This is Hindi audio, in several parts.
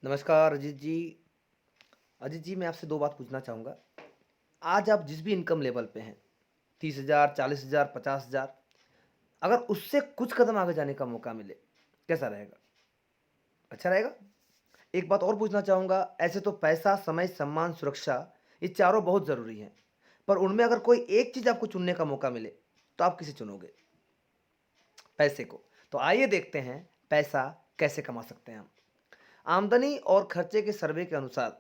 नमस्कार अजीत जी। अजीत जी, मैं आपसे 2 बात पूछना चाहूँगा। आज आप जिस भी इनकम लेवल पे हैं, 30,000, 40,000, 50,000, अगर उससे कुछ कदम आगे जाने का मौका मिले, कैसा रहेगा? अच्छा रहेगा? एक बात और पूछना चाहूँगा, ऐसे तो पैसा, समय, सम्मान, सुरक्षा, ये चारों बहुत ज़रूरी हैं, पर उनमें अगर कोई एक चीज़ आपको चुनने का मौका मिले, तो आप किसे चुनोगे? पैसे को। तो आइए देखते हैं, पैसा कैसे कमा सकते हैं हम। आमदनी और खर्चे के सर्वे के अनुसार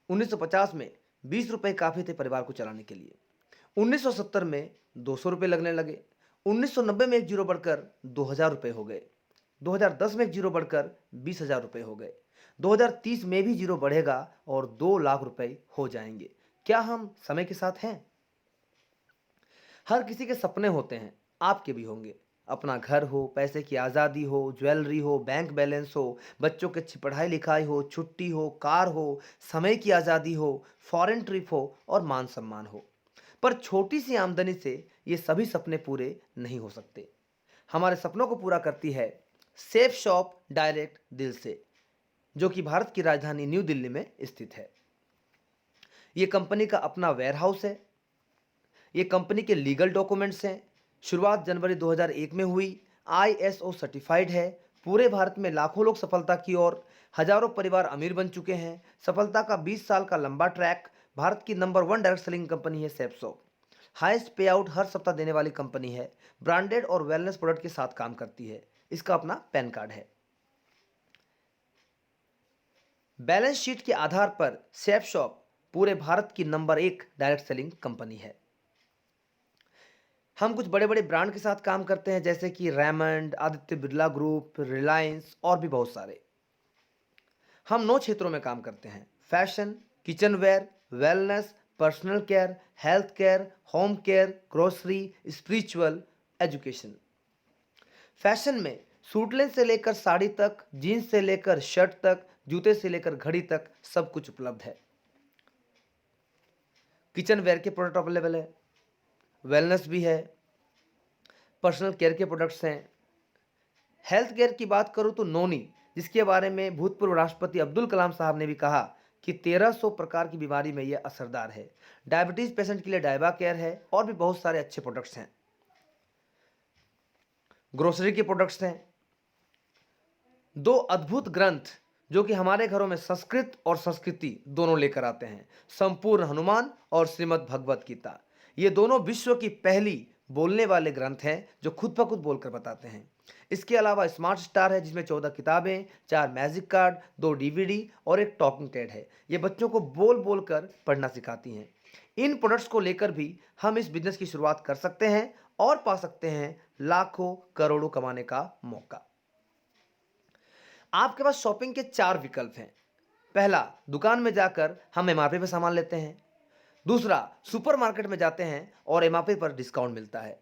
1950 में 20 रुपए काफ़ी थे परिवार को चलाने के लिए। 1970 में 200 रुपए लगने लगे। 1990 में एक जीरो बढ़कर 2000 रुपए हो गए। 2010 में एक जीरो बढ़कर 20,000 रुपए हो गए। 2030 में भी जीरो बढ़ेगा और 2 लाख रुपए हो जाएंगे। क्या हम समय के साथ हैं? हर किसी के सपने होते हैं, आपके भी होंगे। अपना घर हो, पैसे की आज़ादी हो, ज्वेलरी हो, बैंक बैलेंस हो, बच्चों की अच्छी पढ़ाई लिखाई हो, छुट्टी हो, कार हो, समय की आज़ादी हो, फॉरेन ट्रिप हो और मान सम्मान हो। पर छोटी सी आमदनी से ये सभी सपने पूरे नहीं हो सकते। हमारे सपनों को पूरा करती है सेफ शॉप डायरेक्ट दिल से, जो कि भारत की राजधानी न्यू दिल्ली में स्थित है। ये कंपनी का अपना वेयरहाउस है। ये कंपनी के लीगल डॉक्यूमेंट्स हैं। शुरुआत जनवरी 2001 में हुई। आईएसओ सर्टिफाइड है। पूरे भारत में लाखों लोग सफलता की ओर, हजारों परिवार अमीर बन चुके हैं। सफलता का 20 साल का लंबा ट्रैक। भारत की नंबर 1 डायरेक्ट सेलिंग कंपनी है सेप्सो। हाईएस्ट पे आउट हर सप्ताह देने वाली कंपनी है। ब्रांडेड और वेलनेस प्रोडक्ट के साथ काम करती है। इसका अपना पैन कार्ड है। बैलेंस शीट के आधार पर सेफ शॉप पूरे भारत की नंबर 1 डायरेक्ट सेलिंग कंपनी है। हम कुछ बड़े बड़े ब्रांड के साथ काम करते हैं, जैसे कि रेमंड, आदित्य बिरला ग्रुप, रिलायंस और भी बहुत सारे। हम 9 क्षेत्रों में काम करते हैं: fashion, kitchenware, wellness, personal care, health care, home care, grocery, spiritual, education. Fashion में सूटलेस से लेकर साड़ी तक, जीन्स से लेकर शर्ट तक, जूते से लेकर घड़ी तक सब कुछ उपलब्ध है। किचनवेयर के प्रोडक्ट अवेलेबल है, वेलनेस भी है, पर्सनल केयर के प्रोडक्ट्स हैं। हेल्थ केयर की बात करूं तो नोनी, जिसके बारे में भूतपूर्व राष्ट्रपति अब्दुल कलाम साहब ने भी कहा कि 1300 प्रकार की बीमारी में यह असरदार है। डायबिटीज पेशेंट के लिए डायबा केयर है और भी बहुत सारे अच्छे प्रोडक्ट्स हैं। ग्रोसरी के प्रोडक्ट्स हैं। 2 अद्भुत ग्रंथ जो कि हमारे घरों में संस्कृत और संस्कृति दोनों लेकर आते हैं: संपूर्ण हनुमान और श्रीमद् भगवत गीता। ये दोनों विश्व की पहली बोलने वाले ग्रंथ हैं जो खुद ब खुद बोलकर बताते हैं। इसके अलावा स्मार्ट स्टार है, जिसमें 14 किताबें, 4 मैजिक कार्ड, 2 डीवीडी और एक टॉकिंग टेड है। ये बच्चों को बोल बोल कर पढ़ना सिखाती हैं। इन प्रोडक्ट्स को लेकर भी हम इस बिजनेस की शुरुआत कर सकते हैं और पा सकते हैं लाखों करोड़ों कमाने का मौका। आपके पास शॉपिंग के 4 विकल्प हैं। पहला, दुकान में जाकर हम एमआरपी पर सामान लेते हैं। दूसरा, सुपरमार्केट में जाते हैं और एमआरपी पर डिस्काउंट मिलता है।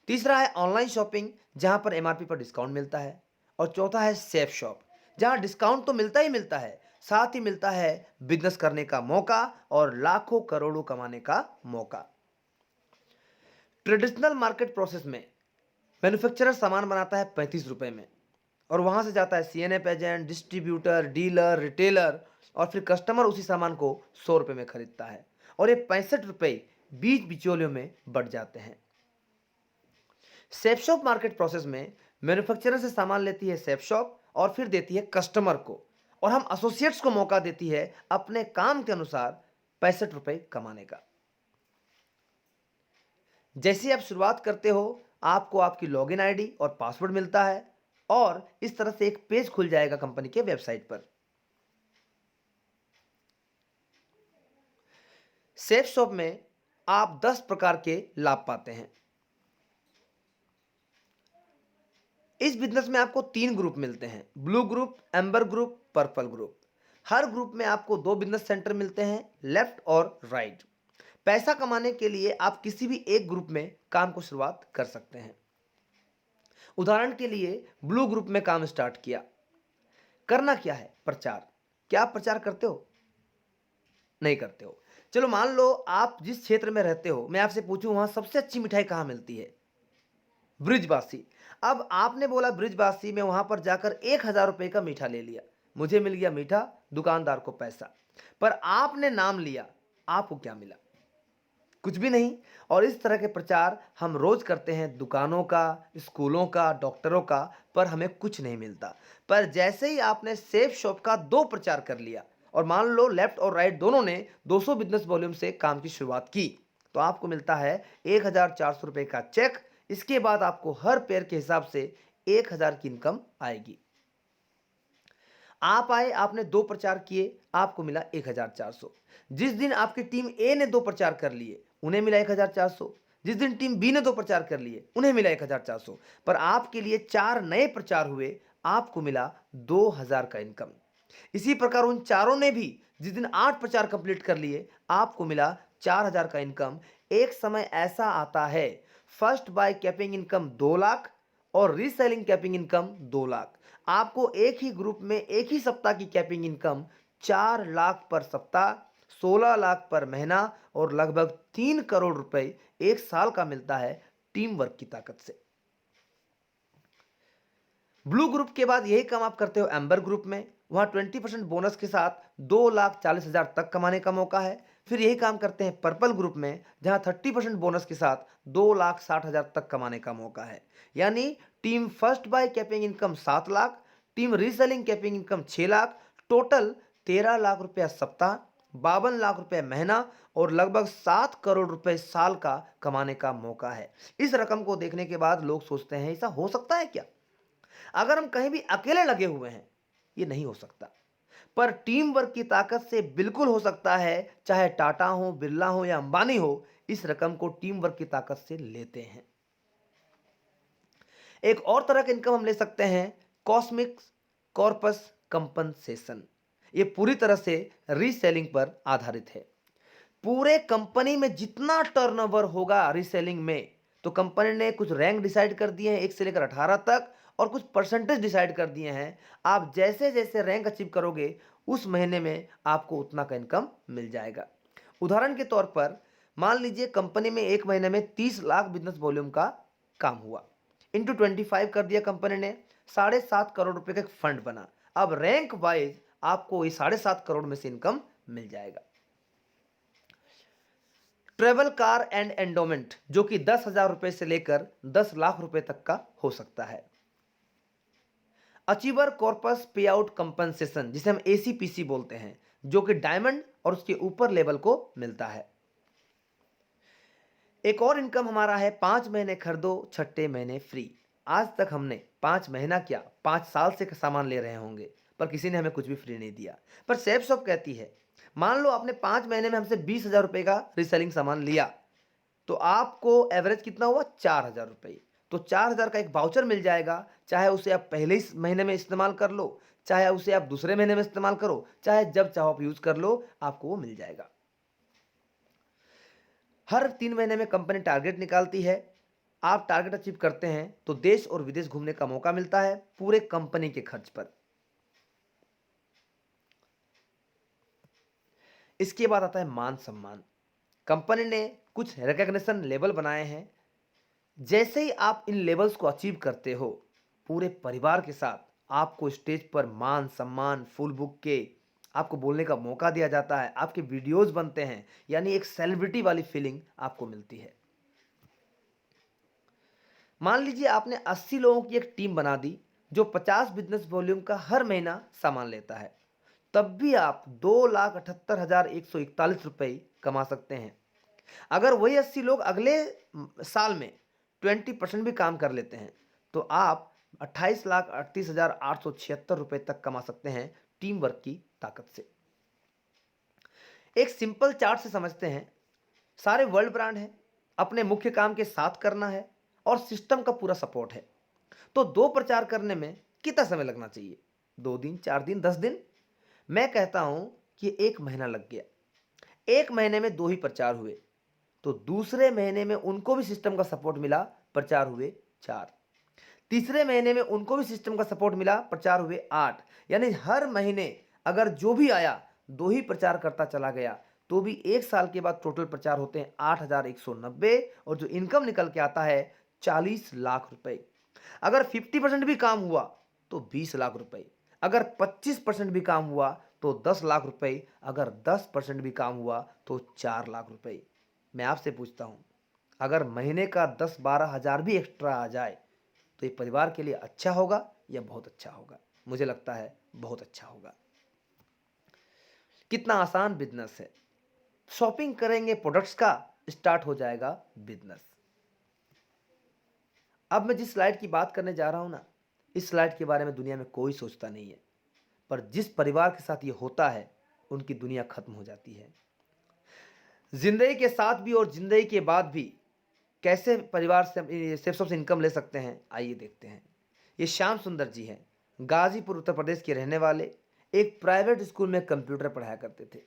तीसरा है ऑनलाइन शॉपिंग, जहां पर एमआरपी पर डिस्काउंट मिलता है। और चौथा है सेफ शॉप, जहां डिस्काउंट तो मिलता ही मिलता है, साथ ही मिलता है बिजनेस करने का मौका और लाखों करोड़ों कमाने का मौका। ट्रेडिशनल मार्केट प्रोसेस में मैन्युफैक्चरर सामान बनाता है 35 रुपए में, और वहां से जाता है CNF agent, distributor, dealer, retailer, और फिर कस्टमर उसी सामान को 100 रुपए में खरीदता है, और ये 65 रुपए बीच बिचौलियों में बढ़ जाते हैं। सेफ शॉप मार्केट प्रोसेस में मैन्युफैक्चरर से सामान लेती है सेफ शॉप और फिर देती है कस्टमर को, और हम एसोसिएट्स को मौका देती है अपने काम के अनुसार 65 रुपए कमाने का। जैसे ही आप शुरुआत करते हो, आपको आपकी लॉगिन आईडी और पासवर्ड मिलता है, और इस तरह से एक पेज खुल जाएगा कंपनी के वेबसाइट पर। सेफ शॉप में आप 10 प्रकार के लाभ पाते हैं। इस बिजनेस में आपको 3 ग्रुप मिलते हैं: blue group, amber group, purple group. हर ग्रुप में आपको 2 बिजनेस सेंटर मिलते हैं, लेफ्ट और राइट। पैसा कमाने के लिए आप किसी भी एक ग्रुप में काम को शुरुआत कर सकते हैं। उदाहरण के लिए, ब्लू ग्रुप में काम स्टार्ट किया। करना क्या है? प्रचार। क्या आप प्रचार करते हो? नहीं करते हो। चलो मान लो आप जिस क्षेत्र में रहते हो, मैं आपसे पूछूं वहां सबसे अच्छी मिठाई कहां मिलती है? ब्रिजबासी। अब आपने बोला ब्रिजबासी में, वहां पर जाकर 1,000 रुपए का मीठा ले लिया। मुझे मिल गया मीठा, दुकानदार को पैसा। पर आपने नाम लिया, आपको क्या मिला? कुछ भी नहीं। और इस तरह के प्रचार हम रोज करते हैं, दुकानों का, स्कूलों का, डॉक्टरों का, पर हमें कुछ नहीं मिलता। पर जैसे ही आपने सेफ शॉप का 2 प्रचार कर लिया और मान लो लेफ्ट और राइट दोनों ने 200 बिजनेस वॉल्यूम से काम की शुरुआत की, तो आपको मिलता है 1,400 रुपए का चेक। इसके बाद आपको हर पेयर के हिसाब से 1,000 की इनकम आएगी। आप आए, आपने 2 प्रचार किए, आपको मिला 1,400। जिस दिन आपकी टीम ए ने 2 प्रचार कर लिए, उन्हें मिला 1,400। जिस दिन टीम बी ने 2 प्रचार कर लिए, उन्हें मिला 1,400। पर आपके लिए 4 नए प्रचार हुए, आपको मिला 2,000 का इनकम। इसी प्रकार उन चारों ने भी जिस दिन 8 प्रचार कंप्लीट कर लिए, आपको मिला 4,000 का इनकम। एक समय ऐसा आता है, first by capping income 2 lakh और रीसेलिंग कैपिंग इनकम 2 लाख। आपको एक ही ग्रुप में एक ही सप्ताह की कैपिंग इनकम 4 लाख पर सप्ताह, 16 लाख पर महीना और लगभग 3 करोड़ रुपए एक साल का मिलता है टीम वर्क की ताकत से। ब्लू ग्रुप के बाद यही काम आप करते हो एम्बर ग्रुप में, वहां 20% बोनस के साथ 2,40,000 तक कमाने का मौका है। फिर यही काम करते हैं पर्पल ग्रुप में, जहां 30% बोनस के साथ 2,60,000 तक कमाने का मौका है। यानी team first by capping income 7 lakh, team reselling capping income 6 lakh, total 13 lakh रुपया सप्ताह, 52 लाख रुपए महीना और लगभग 7 करोड़ रुपए साल का कमाने का मौका है। इस रकम को देखने के बाद लोग सोचते हैं ऐसा हो सकता है क्या? अगर हम कहीं भी अकेले लगे हुए हैं, ये नहीं हो सकता। पर टीम वर्क की ताकत से बिल्कुल हो सकता है। चाहे टाटा हो, बिरला हो या अंबानी हो, इस रकम को टीम वर्क की ताकत से लेते हैं। एक और तरह का इनकम हम ले सकते हैं, कॉस्मिक कॉर्पस कंपनसेशन। ये पूरी तरह से रीसेलिंग पर आधारित है। पूरे कंपनी में जितना टर्नओवर होगा रीसेलिंग में, तो कंपनी ने कुछ रैंक डिसाइड कर दिए हैं 1 से लेकर 18 तक और कुछ परसेंटेज डिसाइड कर दिए हैं। आप जैसे जैसे रैंक अचीव करोगे, उस महीने में आपको उतना का इनकम मिल जाएगा। उदाहरण के तौर पर मान लीजिए कंपनी में एक महीने में 30 लाख बिजनेस वॉल्यूम का काम हुआ, इंटू 25 कर दिया कंपनी ने, 7.5 करोड़ रुपए का एक फंड बना। अब रैंक वाइज आपको ये 7.5 करोड़ में से इनकम मिल जाएगा। ट्रेवल कार एंड एंडोमेंट, जो कि 10,000 रुपए से लेकर 10 लाख रुपए तक का हो सकता है। अचीवर कॉर्पस पे आउट कंपनसेशन, जिसे हम एसीपीसी बोलते हैं, जो कि डायमंड और उसके ऊपर लेवल को मिलता है। एक और इनकम हमारा है 5 महीने खरीदो, छठे महीने फ्री। आज तक हमने 5 महीना क्या 5 साल से सामान ले रहे होंगे, पर किसी ने हमें कुछ भी फ्री नहीं दिया। पर सेफ शॉप कहती है, मान लो आपने 5 महीने में हमसे 20,000 रुपए का रीसेलिंग सामान लिया, तो आपको एवरेज कितना हुआ 4,000 रुपये। तो 4,000 का एक वाउचर मिल जाएगा। चाहे उसे आप पहले ही महीने में इस्तेमाल कर लो, चाहे उसे आप दूसरे महीने में इस्तेमाल करो, चाहे जब चाहो आप यूज कर लो, आपको वो मिल जाएगा। हर 3 महीने में कंपनी टारगेट निकालती है। आप टारगेट अचीव करते हैं तो देश और विदेश घूमने का मौका मिलता है पूरे कंपनी के खर्च पर। इसके बाद आता है मान सम्मान। कंपनी ने कुछ रिकॉग्निशन लेवल बनाए हैं। जैसे ही आप इन लेवल्स को अचीव करते हो, पूरे परिवार के साथ आपको स्टेज पर मान सम्मान, फुल बुक के आपको बोलने का मौका दिया जाता है, आपके वीडियोस बनते हैं, यानी एक सेलिब्रिटी वाली फीलिंग आपको मिलती है। मान लीजिए आपने 80 लोगों की एक टीम बना दी जो 50 बिजनेस वॉल्यूम का हर महीना सामान लेता है, तब भी आप 2,78,141 रुपये कमा सकते हैं। अगर वही 80 लोग अगले साल में 20% भी काम कर लेते हैं, तो आप 28,38,876 रुपये तक कमा सकते हैं टीम वर्क की ताकत से। एक सिंपल चार्ट से समझते हैं। सारे वर्ल्ड ब्रांड हैं, अपने मुख्य काम के साथ करना है और सिस्टम का पूरा सपोर्ट है। तो 2 प्रचार करने में कितना समय लगना चाहिए? 2 दिन, 4 दिन, 10 दिन? मैं कहता हूं कि 1 महीना लग गया। 1 महीने में 2 ही प्रचार हुए, तो दूसरे महीने में उनको भी सिस्टम का सपोर्ट मिला, प्रचार हुए 4। तीसरे महीने में उनको भी सिस्टम का सपोर्ट मिला, प्रचार हुए 8। यानी हर महीने अगर जो भी आया 2 ही प्रचार करता चला गया, तो भी 1 साल के बाद टोटल प्रचार होते हैं 8,190 और जो इनकम निकल के आता है 40 लाख रुपए। अगर 50% भी काम हुआ तो 20 लाख रुपए। अगर 25% भी काम हुआ तो 10 लाख रुपए, अगर 10% भी काम हुआ तो 4 लाख रुपए। मैं आपसे पूछता हूँ, अगर महीने का 10-12 हज़ार भी एक्स्ट्रा आ जाए तो ये परिवार के लिए अच्छा होगा या बहुत अच्छा होगा? मुझे लगता है बहुत अच्छा होगा। कितना आसान बिजनेस है। शॉपिंग करेंगे प्रोडक्ट्स का, स्टार्ट हो जाएगा बिजनेस। अब मैं जिस स्लाइड की बात करने जा रहा हूं ना, इस स्लाइड के बारे में दुनिया में कोई सोचता नहीं है, पर जिस परिवार के साथ ये होता है उनकी दुनिया खत्म हो जाती है। जिंदगी के साथ भी और जिंदगी के बाद भी कैसे परिवार से सोर्स ऑफ इनकम ले सकते हैं, आइए देखते हैं। ये श्याम सुंदर जी हैं, गाजीपुर उत्तर प्रदेश के रहने वाले। एक प्राइवेट स्कूल में कंप्यूटर पढ़ाया करते थे।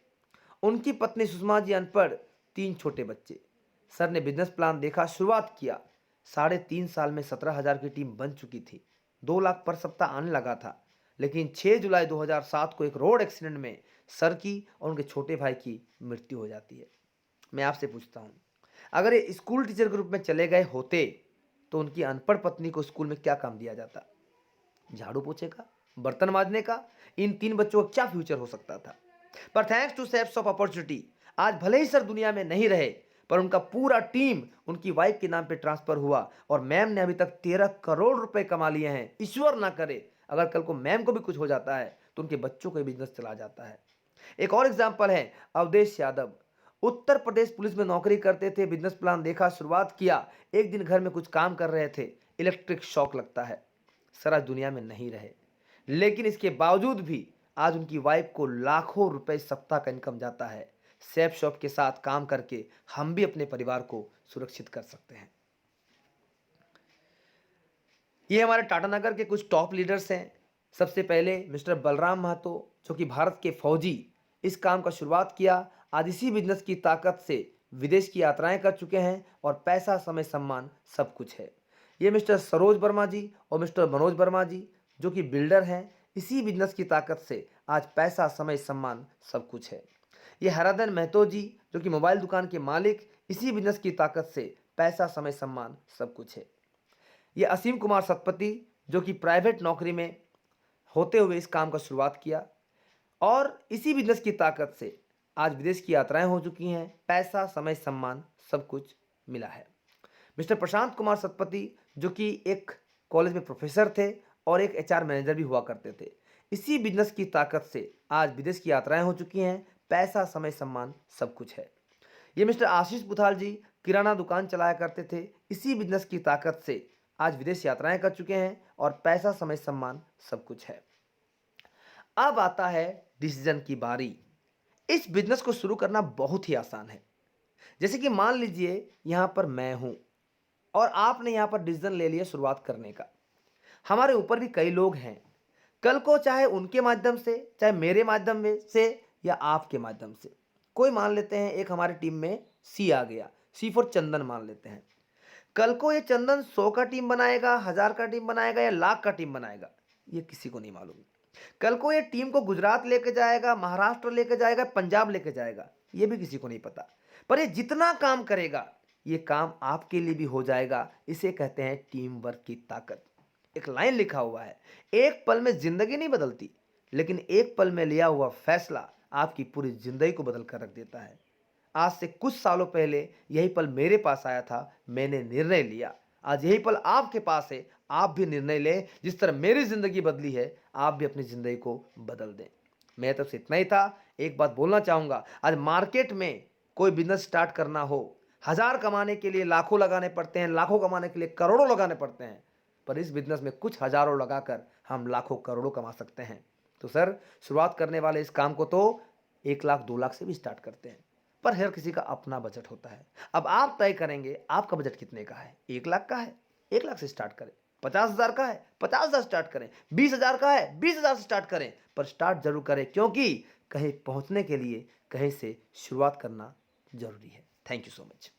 उनकी पत्नी सुषमा जी अनपढ़, 3 छोटे बच्चे। सर ने बिजनेस प्लान देखा, शुरुआत किया। 3.5 साल में 17,000 की टीम बन चुकी थी। 2 लाख पर सप्ताह आने लगा था। लेकिन 6 जुलाई 2007 को एक रोड एक्सीडेंट में सर की और उनके छोटे भाई की मृत्यु हो जाती है। मैं आपसे पूछता हूँ, अगर ये स्कूल टीचर के रूप में चले गए होते तो उनकी अनपढ़ पत्नी को स्कूल में क्या काम दिया जाता? झाड़ू पोछे का, बर्तन मांजने का? इन 3 बच्चों का क्या फ्यूचर हो सकता था? पर thanks to steps of opportunity, आज भले ही सर दुनिया में नहीं रहे, पर उनका पूरा टीम उनकी वाइफ के नाम पे ट्रांसफर हुआ और मैम ने अभी तक 13 करोड़ रुपए कमा लिए हैं। ईश्वर ना करे अगर कल को मैम को भी कुछ हो जाता है तो उनके बच्चों का बिजनेस चला जाता है। एक और एग्जाम्पल है अवधेश यादव। उत्तर प्रदेश पुलिस में नौकरी करते थे। बिजनेस प्लान देखा, शुरुआत किया। एक दिन घर में कुछ काम कर रहे थे, इलेक्ट्रिक शॉक लगता है। सर आज दुनिया में नहीं रहे, लेकिन इसके बावजूद भी आज उनकी वाइफ को लाखों रुपए सप्ताह का इनकम जाता है। सेफ शॉप के साथ काम करके हम भी अपने परिवार को सुरक्षित कर सकते हैं। ये हमारे टाटानगर के कुछ टॉप लीडर्स हैं। सबसे पहले मिस्टर बलराम महतो, जो कि भारत के फौजी, इस काम का शुरुआत किया। आज इसी बिजनेस की ताकत से विदेश की यात्राएं कर चुके हैं और पैसा, समय, सम्मान सब कुछ है। ये मिस्टर सरोज वर्मा जी और मिस्टर मनोज वर्मा जी, जो कि बिल्डर हैं, इसी बिजनेस की ताकत से आज पैसा, समय, सम्मान सब कुछ है। ये हराधन महतो जी, जो कि मोबाइल दुकान के मालिक, इसी बिजनेस की ताकत से पैसा, समय, सम्मान सब कुछ है। ये असीम कुमार सतपति, जो कि प्राइवेट नौकरी में होते हुए इस काम का शुरुआत किया और इसी बिजनेस की ताकत से आज विदेश की यात्राएं हो चुकी हैं। पैसा, समय, सम्मान सब कुछ मिला है। मिस्टर प्रशांत कुमार सतपति, जो कि एक कॉलेज में प्रोफेसर थे और एक एचआर मैनेजर भी हुआ करते थे, इसी बिजनेस की ताकत से आज विदेश की यात्राएं हो चुकी हैं। पैसा, समय, सम्मान सब कुछ है। ये मिस्टर आशीष बुधाल जी किराना दुकान चलाया करते थे। इसी बिजनेस की ताकत से आज विदेश यात्राएं कर चुके हैं और पैसा, समय, सम्मान सब कुछ है। अब आता है डिसीजन की बारी। इस बिजनेस को शुरू करना बहुत ही आसान है। जैसे कि मान लीजिए यहां पर मैं हूं और आपने यहां पर डिसीजन ले लिया शुरुआत करने का। हमारे ऊपर भी कई लोग हैं। कल को चाहे उनके माध्यम से, चाहे मेरे माध्यम से या आपके माध्यम से, कोई मान लेते हैं एक हमारी टीम में सी आ गया, सी फॉर चंदन मान लेते हैं। कल को ये चंदन 100 का टीम बनाएगा, 1000 का टीम बनाएगा या लाख का टीम बनाएगा, ये किसी को नहीं मालूम। कल को ये टीम को गुजरात लेके जाएगा, महाराष्ट्र लेके जाएगा, पंजाब लेके जाएगा, ये भी किसी को नहीं पता। पर ये जितना काम करेगा, ये काम आपके लिए भी हो जाएगा। इसे कहते हैं टीम वर्क की ताकत। एक लाइन लिखा हुआ है, एक पल में जिंदगी नहीं बदलती, लेकिन एक पल में लिया हुआ फैसला आपकी पूरी जिंदगी को बदल कर रख देता है। आज से कुछ सालों पहले यही पल मेरे पास आया था, मैंने निर्णय लिया। आज यही पल आपके पास है, आप भी निर्णय लें। जिस तरह मेरी जिंदगी बदली है, आप भी अपनी जिंदगी को बदल दें। मैं तो इतना ही था। एक बात बोलना चाहूंगा, आज मार्केट में कोई बिजनेस स्टार्ट करना हो, 1000 कमाने के लिए लाखों लगाने पड़ते हैं, लाखों कमाने के लिए करोड़ों लगाने पड़ते हैं, पर इस बिजनेस में कुछ हजारों लगाकर हम लाखों करोड़ों कमा सकते हैं। तो सर, शुरुआत करने वाले इस काम को तो 1 लाख 2 लाख से भी स्टार्ट करते हैं, पर हर किसी का अपना बजट होता है। अब आप तय करेंगे आपका बजट कितने का है। 1 लाख का है, 1 लाख से स्टार्ट करें। 50,000 का है, 50,000 स्टार्ट करें। 20,000 का है, 20,000 से स्टार्ट करें, पर स्टार्ट जरूर करें, क्योंकि कहीं पहुंचने के लिए कहीं से शुरुआत करना जरूरी है। Thank you so much.